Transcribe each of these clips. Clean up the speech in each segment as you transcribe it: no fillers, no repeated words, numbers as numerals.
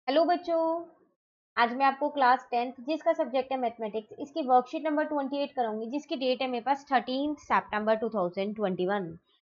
Hello बच्चों। आज मैं आपको क्लास 10th जिसका सब्जेक्ट है मैथमेटिक्स इसकी वर्कशीट नंबर 28 कराऊंगी जिसकी डेट है मेरे पास 13 सितंबर 2021।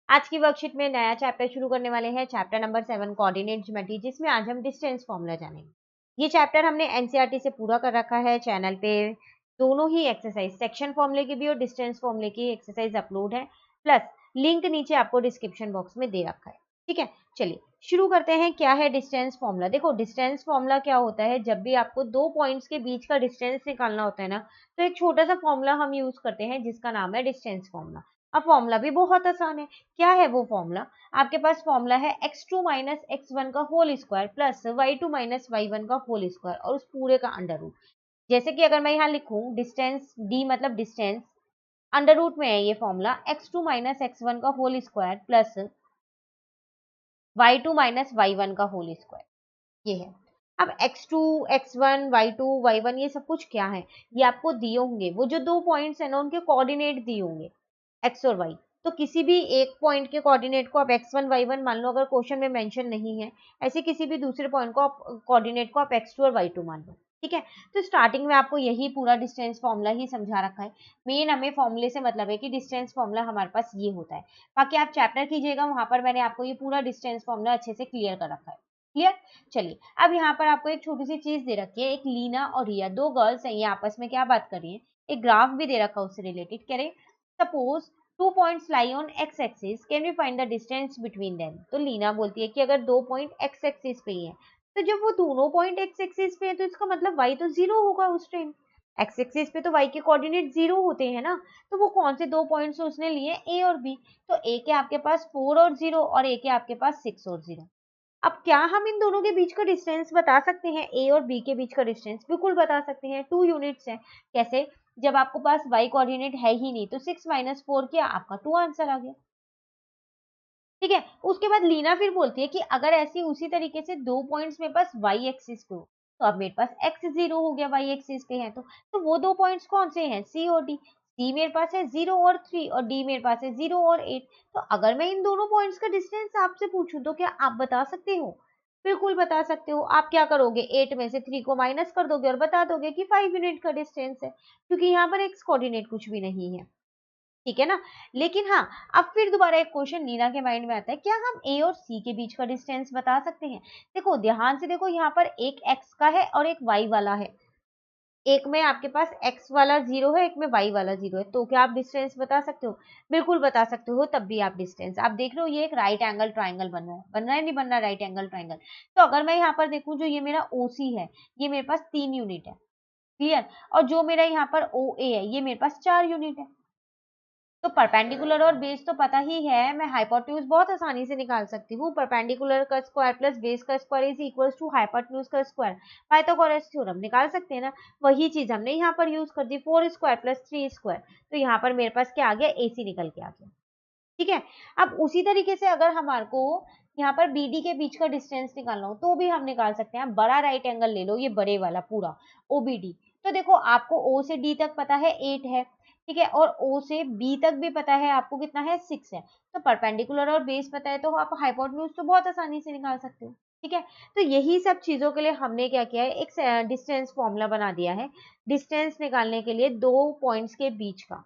आज की वर्कशीट में नया चैप्टर शुरू करने वाले हैं, चैप्टर नंबर 7 कोऑर्डिनेट ज्योमेट्री, जिसमें आज हम डिस्टेंस फॉर्मूला जानेंगे। ये चैप्टर हमने एनसीईआरटी से पूरा कर रखा है। चैनल पे दोनों ही एक्सरसाइज, सेक्शन फॉर्मूले की भी और डिस्टेंस फॉर्मूले की एक्सरसाइज अपलोड है, प्लस लिंक नीचे आपको डिस्क्रिप्शन बॉक्स में दे रखा है। ठीक है, चलिए शुरू करते हैं। क्या है डिस्टेंस फॉर्मूला? देखो, डिस्टेंस फॉर्मूला क्या होता है, जब भी आपको दो पॉइंट्स के बीच का डिस्टेंस निकालना होता है ना, तो एक छोटा सा फॉर्मूला हम यूज करते हैं जिसका नाम है डिस्टेंस फॉर्मूला। अब फॉर्मूला भी बहुत आसान है। क्या है वो फॉर्मूला? आपके पास फॉर्मूला है x2 माइनस x1 का whole square plus y2 minus y1 का होल स्क्वायर और उस पूरे का अंडर रूट। जैसे कि अगर मैं यहाँ लिखूं डिस्टेंस d मतलब डिस्टेंस, अंडर रूट में है ये फॉर्मूला x2 माइनस x1 का whole square plus y2 minus y1 का होल स्क्वायर, ये है। अब x2 x1 y2 y1 ये सब कुछ क्या है, ये आपको दिए होंगे, वो जो दो पॉइंट्स है ना उनके कोऑर्डिनेट दिए होंगे, x और y। तो किसी भी एक पॉइंट के कोऑर्डिनेट को आप x1 y1 मान लो, अगर क्वेश्चन में मेंशन नहीं है, ऐसे किसी भी दूसरे पॉइंट को आप कोऑर्डिनेट को आप x2 और y2 मान लो। ठीक है, तो स्टार्टिंग में आपको यही पूरा डिस्टेंस फॉर्मूला ही समझा रखा है। मेन हमें फॉर्मूले से मतलब है कि डिस्टेंस फॉर्मूला हमारे पास ये होता है। बाकी आप चैप्टर कीजिएगा, वहां पर मैंने आपको ये पूरा डिस्टेंस फॉर्मूला अच्छे से क्लियर कर रखा है। क्लियर? चलिए, अब यहाँ पर आपको एक छोटी सी चीज दे रखी है, एक लीना और रिया, दो गर्ल्स हैं, ये आपस में क्या बात कर रही है। एक ग्राफ भी दे रखा है उससे रिलेटेड। कह रहे suppose two points lie on x axis, can we find the distance between them. तो लीना बोलती है कि अगर दो पॉइंट एक्स एक्सिस पे ही है, तो जब वो दोनों पॉइंट एक्स एक्सिस पे है तो इसका मतलब वाई तो जीरो होगा उस टाइम। एक्स एक्सिस पे तो वाई के कोऑर्डिनेट जीरो होते हैं ना। तो वो कौन से दो पॉइंट्स उसने लिए, ए और बी। तो ए के आपके पास 4 और 0 और ए के आपके पास 6 और 0। अब क्या हम इन दोनों के बीच का डिस्टेंस बता सकते हैं, ए और बी के बीच का डिस्टेंस? बिल्कुल बता सकते हैं, 2 यूनिट्स है। कैसे? जब आपके पास y कोऑर्डिनेट है ही नहीं, तो 6 माइनस 4 किया, आपका 2 आंसर आ गया। ठीक है, उसके बाद लीना फिर बोलती है कि अगर ऐसी उसी तरीके से दो पॉइंट्स मेरे पास y एक्सिस पे हो, तो अब मेरे पास x जीरो हो गया, y एक्सिस पे है तो वो दो पॉइंट्स कौन से हैं, c और d। c मेरे पास है 0 और 3 और d मेरे पास है 0 और 8। तो अगर मैं इन दोनों पॉइंट्स का डिस्टेंस आपसे पूछूं तो क्या आप बता सकते हो? बिल्कुल बता सकते हो। आप क्या करोगे, 8 में से 3 को माइनस कर दोगे और बता दोगे कि 5 यूनिट का डिस्टेंस है, क्योंकि यहाँ पर x कोऑर्डिनेट कुछ भी नहीं है। ठीक है ना? लेकिन हाँ, अब फिर दोबारा एक क्वेश्चन नीना के माइंड में आता है, क्या हम ए और सी के बीच का डिस्टेंस बता सकते हैं? देखो, ध्यान से देखो, यहाँ पर एक एक्स का है और एक वाई वाला है। एक में आपके पास एक्स वाला जीरो है, एक में वाई वाला जीरो है, तो क्या आप डिस्टेंस बता सकते हो? बिल्कुल बता सकते हो। तब भी आप डिस्टेंस आप देख रहे हो, ये एक राइट एंगल ट्राइंगल बन रहा है नहीं बन रहा राइट एंगल ट्राइंगल। तो अगर मैं यहाँ पर देखूं, जो ये मेरा ओसी है, ये मेरे पास 3 यूनिट है। क्लियर? और जो मेरा यहाँ पर ओ ए है, ये मेरे पास 4 यूनिट है। तो परपेंडिकुलर और बेस तो पता ही है, मैं हाइपोटेन्यूज बहुत आसानी से निकाल सकती हूँ। परपेंडिकुलर का स्क्वायर प्लस बेस का square is equal to hypotenuse का स्क्वायर। पाइथागोरस थ्योरम निकाल सकते हैं ना। वही चीज हमने यहाँ पर यूज कर दी, 4 स्क्वायर प्लस 3 स्क्वायर। तो यहाँ पर मेरे पास क्या आ गया, एसी निकल के आ गया। ठीक है, अब उसी तरीके से अगर हमारे को यहाँ पर बीडी के बीच का डिस्टेंस निकालना हो तो भी हम निकाल सकते हैं। बड़ा राइट एंगल ले लो, ये बड़े वाला पूरा ओबीडी। तो देखो, आपको ओ से डी तक पता है 8 है। ठीक है, और ओ से बी तक भी पता है आपको कितना है, 6 है। तो परपेंडिकुलर और बेस पता है, तो आप हाइपोटेन्यूज तो बहुत आसानी से निकाल सकते हो। ठीक है, तो यही सब चीजों के लिए हमने क्या किया है, एक डिस्टेंस फॉर्मूला बना दिया है डिस्टेंस निकालने के लिए दो पॉइंट्स के बीच का।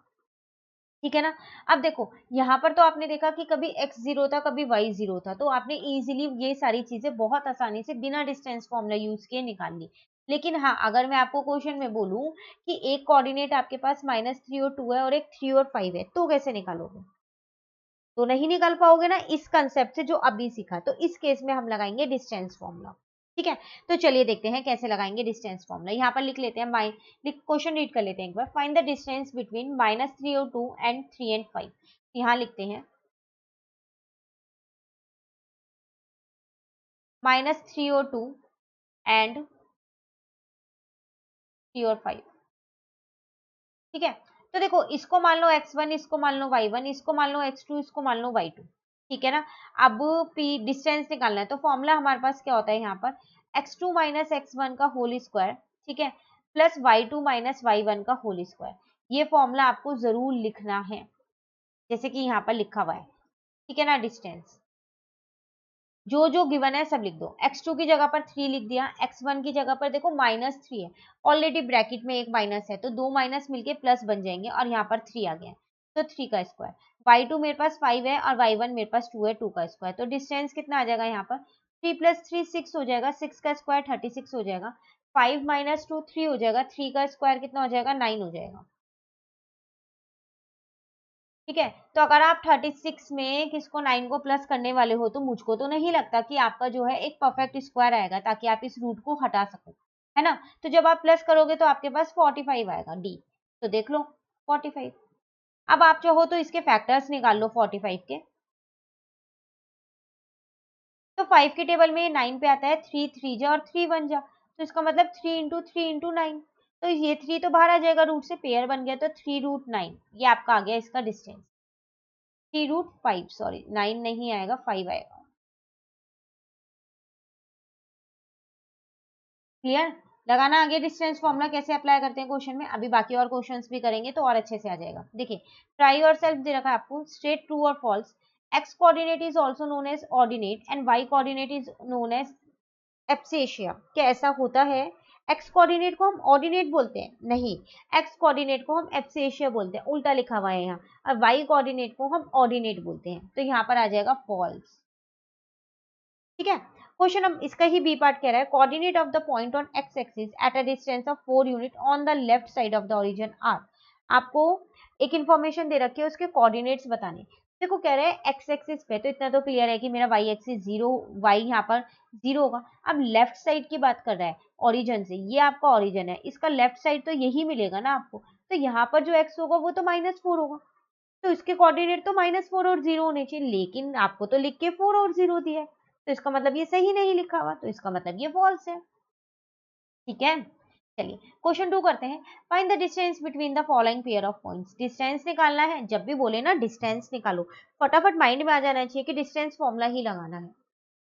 ठीक है ना? अब देखो, यहाँ पर तो आपने देखा कि कभी x जीरो था, कभी y जीरो था, तो आपने इजीली ये सारी चीजें बहुत आसानी से बिना डिस्टेंस फॉर्मूला यूज किए निकाल ली। लेकिन हाँ, अगर मैं आपको क्वेश्चन में बोलूं कि एक कोऑर्डिनेट आपके पास -3 और 2 है और एक 3 और 5 है, तो कैसे निकालोगे? तो नहीं निकाल पाओगे ना इस कंसेप्ट से जो अभी सीखा। तो इस केस में हम लगाएंगे डिस्टेंस फॉर्मूला। ठीक है, तो चलिए देखते हैं कैसे लगाएंगे डिस्टेंस फॉर्मूला। यहाँ पर लिख लेते हैं, क्वेश्चन रीड कर लेते हैं एक बार। फाइंड द डिस्टेंस बिटवीन -3 और 2 एंड 3 एंड 5। यहाँ लिखते हैं -3 और 2 एंड 3 और 5। ठीक है, तो देखो, इसको मान लो x1, इसको मान लो y1, इसको मान लो x2, इसको मान लो y2। ठीक है ना? अब p डिस्टेंस निकालना है, तो फॉर्मूला हमारे पास क्या होता है यहाँ पर, x2 माइनस x1 का होल स्क्वायर, ठीक है, प्लस y2 माइनस y1 का होल स्क्वायर। ये फॉर्मूला आपको जरूर लिखना है, जैसे कि यहाँ पर लिखा हुआ है। ठीक है ना? डिस्टेंस जो जो गिवन है सब लिख दो। x2 की जगह पर 3 लिख दिया, x1 की जगह पर देखो -3 है, ऑलरेडी ब्रैकेट में एक माइनस है तो दो माइनस मिलके प्लस बन जाएंगे और यहाँ पर 3 आ गया, तो 3 का स्क्वायर। y2 मेरे पास 5 है और y1 मेरे पास 2 है, 2 का स्क्वायर। तो डिस्टेंस कितना आ जाएगा यहाँ पर, 3 + 3 6 हो जाएगा, 6 का स्क्वायर 36 हो जाएगा, 5 - 2 3 हो जाएगा, 3 का स्क्वायर कितना हो जाएगा, 9 हो जाएगा। ठीक है, तो अगर आप 36 में किसको 9 को प्लस करने वाले हो तो मुझको तो नहीं लगता कि आपका जो है एक परफेक्ट स्क्वायर आएगा ताकि आप इस रूट को हटा सको, है ना। तो जब आप प्लस करोगे तो आपके पास 45 आएगा डी, तो देख लो 45। अब आप चाहो तो इसके फैक्टर्स निकाल लो 45 के। तो 5 के टेबल में 9 पे आता है 3 3 जा और 3 1 जा, तो इसका मतलब 3 × 3 × 9, तो ये 3 तो बाहर आ जाएगा, रूट से पेयर बन गया, तो 3√9 ये आपका आ गया इसका डिस्टेंस। 3√5, सॉरी 9 नहीं आएगा, 5 आएगा। क्लियर, लगाना आगे डिस्टेंस फॉर्मूला कैसे अप्लाई करते हैं क्वेश्चन में, अभी बाकी और क्वेश्चंस भी करेंगे तो और अच्छे से आ जाएगा। देखिए, ट्राई योरसेल्फ दे रखा है आपको, स्ट्रेट ट्रू और false. X coordinate is also known as ordinate and Y coordinate is known as abscissa. क्या ऐसा होता है, एक्स कोऑर्डिनेट को हम ऑर्डिनेट बोलते हैं? नहीं, एक्स कोऑर्डिनेट को हम एब्सेशिया बोलते हैं, उल्टा लिखा हुआ है यहाँ, और वाई कोऑर्डिनेट को हम ऑर्डिनेट बोलते हैं, तो यहाँ पर आ जाएगा फॉल्स। ठीक है, क्वेश्चन अब इसका ही बी पार्ट कह रहा है, coordinate of the point on x axis at a distance of 4 unit on the left side of the origin are. आपको एक इंफॉर्मेशन दे रखी है, उसके कोऑर्डिनेट्स बताने। देखो कह रहे हैं एक्स एक्सिस पे, तो इतना तो क्लियर है कि मेरा वाई एक्सिस 0, वाई यहाँ पर 0 होगा। अब लेफ्ट साइड की बात कर रहा है ओरिजिन से, ये आपका ओरिजिन है, इसका लेफ्ट साइड तो यही मिलेगा ना आपको, तो यहाँ पर जो एक्स होगा वो तो -4 होगा, तो इसके कोऑर्डिनेट तो -4 और 0 होने चाहिए, लेकिन आपको तो लिख के 4 और 0 दिया है, तो इसका मतलब ये सही नहीं लिखा हुआ, तो इसका मतलब ये फॉल्स है। ठीक है, चलिए क्वेश्चन 2 करते हैं। Find the distance between the following pair of points. Distance निकालना है, जब भी बोले ना डिस्टेंस निकालो, फटाफट माइंड में आ जाना चाहिए कि डिस्टेंस फॉर्मूला ही लगाना है।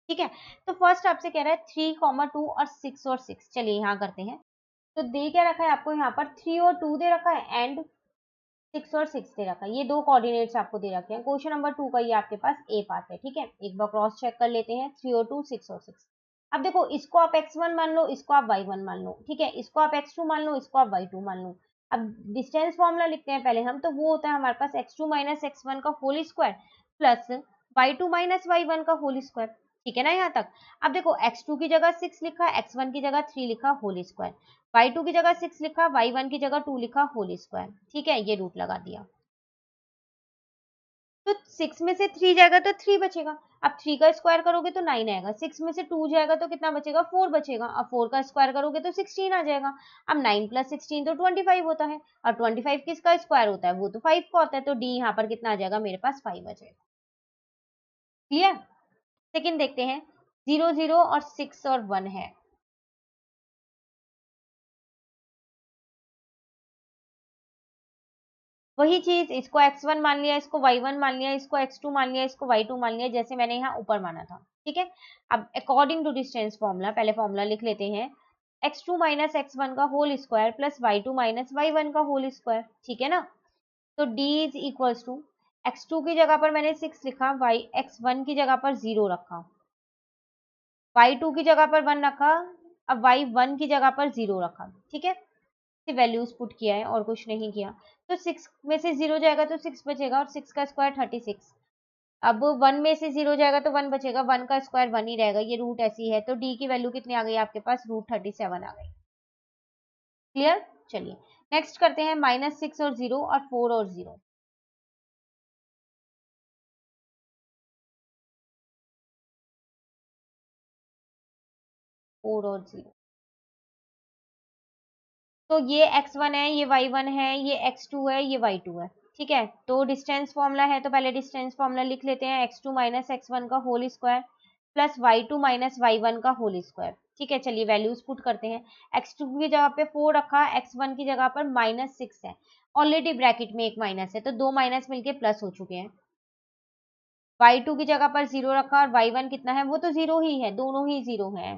ठीक है, तो फर्स्ट आपसे कह रहा है 3, 2 और 6 और 6। चलिए यहाँ करते हैं, तो दे क्या रखा है आपको, यहाँ पर 3 और 2 दे रखा है एंड 6 और 6 दे रखा है, ये दो कोऑर्डिनेट्स आपको दे रखे हैं। क्वेश्चन नंबर 2 का ये आपके पास ए पार्ट है। ठीक है, एक बार क्रॉस चेक कर लेते हैं, 3 और 2 6 और 6। अब देखो, इसको आप x1 मान लो, इसको आप y1 मान लो, ठीक है, इसको आप x2 मान लो, इसको आप y2 मान लो। अब डिस्टेंस फॉर्मूला लिखते हैं पहले हम, तो वो होता है हमारे पास x2 - x1 का whole square plus y2 - y1 का होल स्क्वायर। ठीक है ना यहाँ तक। अब देखो, x2 की जगह 6 लिखा, x1 की जगह 3 लिखा होल स्क्वायर, y2 की जगह 6 लिखा, y1 की जगह 2 लिखा होल स्क्वायर। ठीक है, ये रूट लगा दिया, तो 6 में से 3 जाएगा तो 3 बचेगा। अब 3 का स्क्वायर करोगे तो 9 आएगा, 6 में से 2 जाएगा तो कितना बचेगा, 4 बचेगा। अब 4 का स्क्वायर करोगे तो 16 आ जाएगा। अब 9 + 16 तो 25 होता है, और 25 किसका स्क्वायर होता है, वो तो 5 का होता है, तो डी यहाँ पर कितना आ जाएगा, मेरे पास 5 आ जाएगा। क्लियर। सेकंड देखते हैं, 0 0 और 6 और 1 है। वही चीज, इसको x1 मान लिया, इसको y1 मान लिया, इसको x2 मान लिया, इसको y2 मान लिया, जैसे मैंने यहाँ ऊपर माना था। ठीक है, अब अकॉर्डिंग टू डिस्टेंस फॉर्मूला, पहले फॉर्मूला लिख लेते हैं, x2 - x1 का whole square plus y2 - y1 का होल स्क्वायर। ठीक है ना, तो d is equals to, x2 की जगह पर मैंने 6 लिखा, x1 की जगह पर 0 रखा, y2 की जगह पर 1 रखा, अब y1 की जगह पर 0 रखा। ठीक है, वैल्यूज पुट किया है और कुछ नहीं किया, तो 6 में से 0 जाएगा तो 6 बचेगा, और 6 का स्क्वायर 36। अब 1 में से 0 जाएगा तो 1 बचेगा, 1 का स्क्वायर 1 ही रहेगा, ये रूट ऐसी है, तो डी की वैल्यू कितनी आ गई आपके पास, √37 आ गई। क्लियर, चलिए नेक्स्ट करते हैं, -6 और 0 और 4 और 0। 4 और 0, तो ये x1 है, ये y1 है, ये x2 है, ये y2 है। ठीक है, तो डिस्टेंस फॉर्मूला है, तो पहले डिस्टेंस फॉर्मूला लिख लेते हैं, x2 - x1 का whole square plus y2 - y1 का होल स्क्वायर। ठीक है, चलिए वैल्यूज पुट करते हैं, x2 की जगह पे 4 रखा, x1 की जगह पर -6 है, ऑलरेडी ब्रैकेट में एक माइनस है, तो दो माइनस मिलके प्लस हो चुके हैं। y2 की जगह पर 0 रखा, और y1 कितना है, वो तो 0 ही है, दोनों ही 0 है,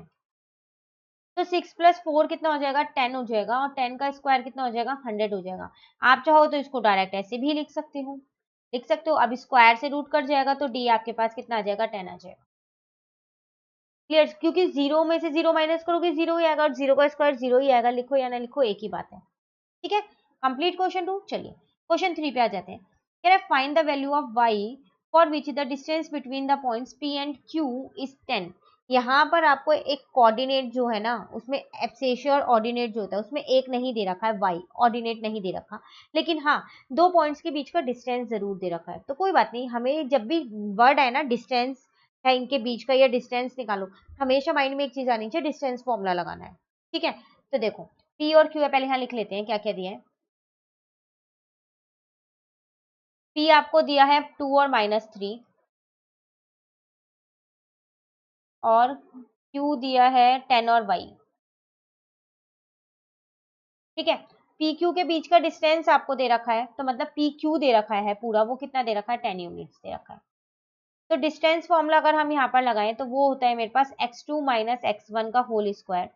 तो 6 + 4 कितना हो जाएगा, 10 हो जाएगा, और 10 का स्क्वायर कितना हो जाएगा, 100 हो जाएगा। आप चाहो तो इसको डायरेक्ट ऐसे भी लिख सकते हो, लिख सकते हो। अब स्क्वायर से रूट कट जाएगा, तो डी आपके पास कितना आ जाएगा, 10 आ जाएगा। क्लियर, क्योंकि जीरो में से जीरो माइनस करोगे जीरो ही आएगा, और जीरो का स्क्वायर जीरो ही आएगा, लिखो या ना लिखो एक ही बात है। ठीक है, कंप्लीट क्वेश्चन 2। चलिए क्वेश्चन 3 पे आ जाते हैं। कह रहे find the value of y for which the distance between the points p and q is 10। यहाँ पर आपको एक कोऑर्डिनेट जो है ना, उसमें एब्सेशियर ऑर्डिनेट जो होता है उसमें एक नहीं दे रखा है, y ऑर्डिनेट नहीं दे रखा, लेकिन हाँ दो पॉइंट्स के बीच का डिस्टेंस जरूर दे रखा है। तो कोई बात नहीं, हमें जब भी वर्ड है ना डिस्टेंस है इनके बीच का या डिस्टेंस निकालो, हमेशा माइंड में एक चीज आनी चाहिए, डिस्टेंस फॉर्मूला लगाना है। ठीक है, तो देखो p और q है, पहले यहाँ लिख लेते हैं क्या क्या दिया है। p आपको दिया है 2 और -3, और q दिया है 10 और y। ठीक है, पी क्यू के बीच का डिस्टेंस आपको दे रखा है, तो मतलब पी क्यू दे रखा है पूरा, वो कितना दे रखा है 10 यूनिट्स दे रखा है। तो डिस्टेंस फॉर्मूला अगर हम यहाँ पर लगाएं तो वो होता है मेरे पास x2 माइनस x1 का whole square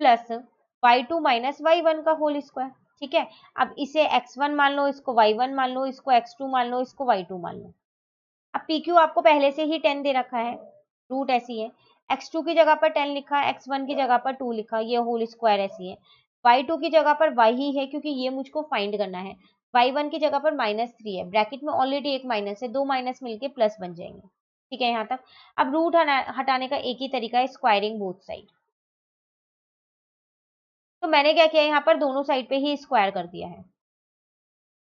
plus y2 minus y1 का होल स्क्वायर। ठीक है, अब इसे x1 मान लो, इसको y1 मान लो, इसको x2 मान लो, इसको y2 मान लो। अब पी क्यू आपको पहले से ही 10 दे रखा है, रूट ऐसी है, x2 की जगह पर 10 लिखा, x1 की जगह पर 2 लिखा, ये होल स्क्वायर ऐसी है, y2 की जगह पर y ही है क्योंकि ये मुझको फाइंड करना है, y1 की जगह पर -3 है, ब्रैकेट में ऑलरेडी एक माइनस है, दो माइनस मिलके प्लस बन जाएंगे। ठीक है यहाँ तक। अब रूट हटाने का एक ही तरीका है, स्क्वायरिंग बोथ साइड। तो मैंने क्या किया, यहाँ पर दोनों साइड पे ही स्क्वायर कर दिया है।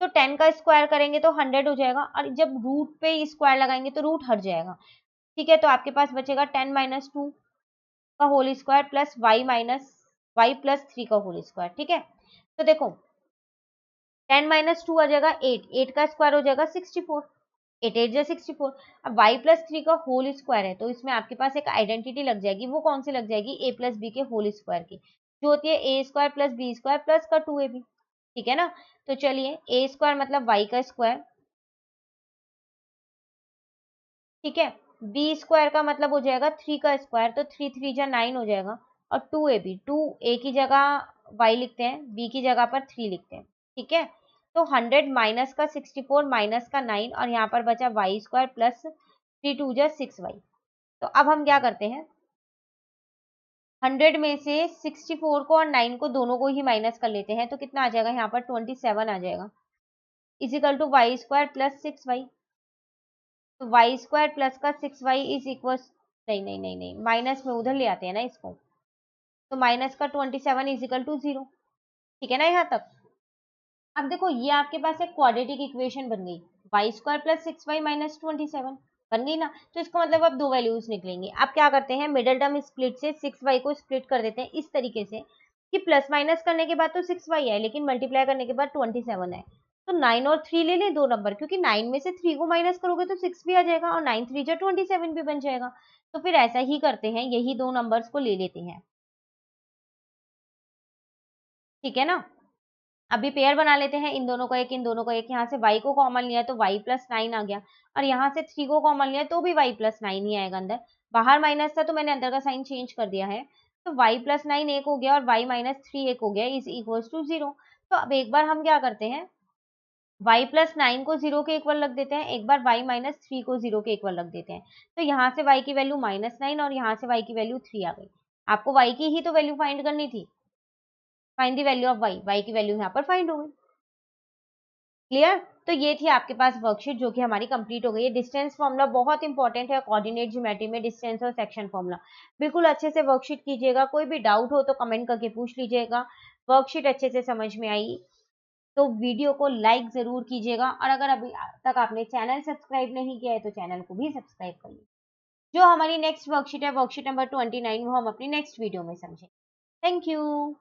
तो 10 का स्क्वायर करेंगे तो 100 हो जाएगा, और जब रूट पे स्क्वायर लगाएंगे तो रूट हट जाएगा। ठीक है, तो आपके पास बचेगा 10 माइनस 2 का whole square plus y plus 3 का होल स्क्वायर। ठीक है, तो देखो 10 माइनस 2 आ जाएगा 8, 8 का स्क्वायर हो जाएगा 64, 8 8 जा 64। अब y प्लस 3 का होल स्क्वायर है, तो इसमें आपके पास एक आइडेंटिटी लग जाएगी, वो कौन सी लग जाएगी, a प्लस बी के होल स्क्वायर की, जो होती है A square plus B square plus का 2ab। ठीक है ना, तो चलिए ए स्क्वायर मतलब y का स्क्वायर, ठीक है, बी स्क्वायर का मतलब हो जाएगा 3 का स्क्वायर, तो 3 3 जा 9 हो जाएगा, और 2ab, 2 ए की जगह y लिखते हैं, बी की जगह पर 3 लिखते हैं। ठीक है, तो 100 माइनस का 64 माइनस का 9, और यहाँ पर बचा वाई स्क्वायर प्लस 3 2 जा 6y। तो अब हम क्या करते हैं, 100 में से 64 को और 9 को दोनों को ही माइनस कर लेते हैं, तो कितना आ जाएगा यहाँ पर 27 आ जाएगा, equal to y square plus 6y। तो वाई स्क्वायर प्लस का 6y इज इक्वल, नहीं नहीं नहीं नहीं, माइनस में उधर ले आते हैं ना इसको, तो माइनस का 27 इजिकल टू 0। ठीक है ना यहाँ तक। अब देखो ये आपके पास एक क्वाड्रेटिक इक्वेशन बन गई, Y square plus 6y minus 27 बन गई ना। तो इसका मतलब अब दो वैल्यूज निकलेंगे। आप क्या करते हैं, मिडल टर्म स्प्लिट से 6y को स्प्लिट कर देते हैं इस तरीके से कि प्लस माइनस करने के बाद तो 6y है, लेकिन मल्टीप्लाई करने के बाद 27 है। तो 9 और 3 ले लें, दो नंबर, क्योंकि 9 में से 3 को माइनस करोगे तो 6 भी आ जाएगा, और 9 3 जा 27 भी बन जाएगा। तो फिर ऐसा ही करते हैं, यही दो नंबर्स को ले लेते हैं। ठीक है ना, अभी पेयर बना लेते हैं, इन दोनों को एक, इन दोनों को एक, यहाँ से y को कॉमन लिया तो y प्लस 9 आ गया, और यहाँ से 3 को कॉमन लिया तो भी y प्लस 9 ही आएगा अंदर, बाहर माइनस था तो मैंने अंदर का साइन चेंज कर दिया है। तो y प्लस 9 एक हो गया और y माइनस 3 एक हो गया, इज इक्वल टू 0। तो अब एक बार हम क्या करते हैं, y प्लस 9 को 0 के इक्वल रख देते हैं, एक बार y माइनस 3 को 0 के इक्वल रख देते हैं। तो यहाँ से y की वैल्यू -9 और यहाँ से y की वैल्यू 3 आ गई। आपको y की ही तो वैल्यू फाइंड करनी थी, find the value of y की वैल्यू यहाँ पर फाइंड हो गई। क्लियर, तो ये थी आपके पास वर्कशीट जो कि हमारी कंप्लीट हो गई है। डिस्टेंस फॉर्मूला बहुत इंपॉर्टेंट है कोऑर्डिनेट ज्योमेट्री में, डिस्टेंस और सेक्शन फॉर्मूला। बिल्कुल अच्छे से वर्कशीट कीजिएगा, कोई भी डाउट हो तो कमेंट करके पूछ लीजिएगा। वर्कशीट अच्छे से समझ में आई तो वीडियो को लाइक जरूर कीजिएगा, और अगर अभी तक आपने चैनल सब्सक्राइब नहीं किया है तो चैनल को भी सब्सक्राइब कर लीजिए। जो हमारी नेक्स्ट वर्कशीट है, वर्कशीट नंबर 29, वो हम अपनी नेक्स्ट वीडियो में समझेंगे। Thank you.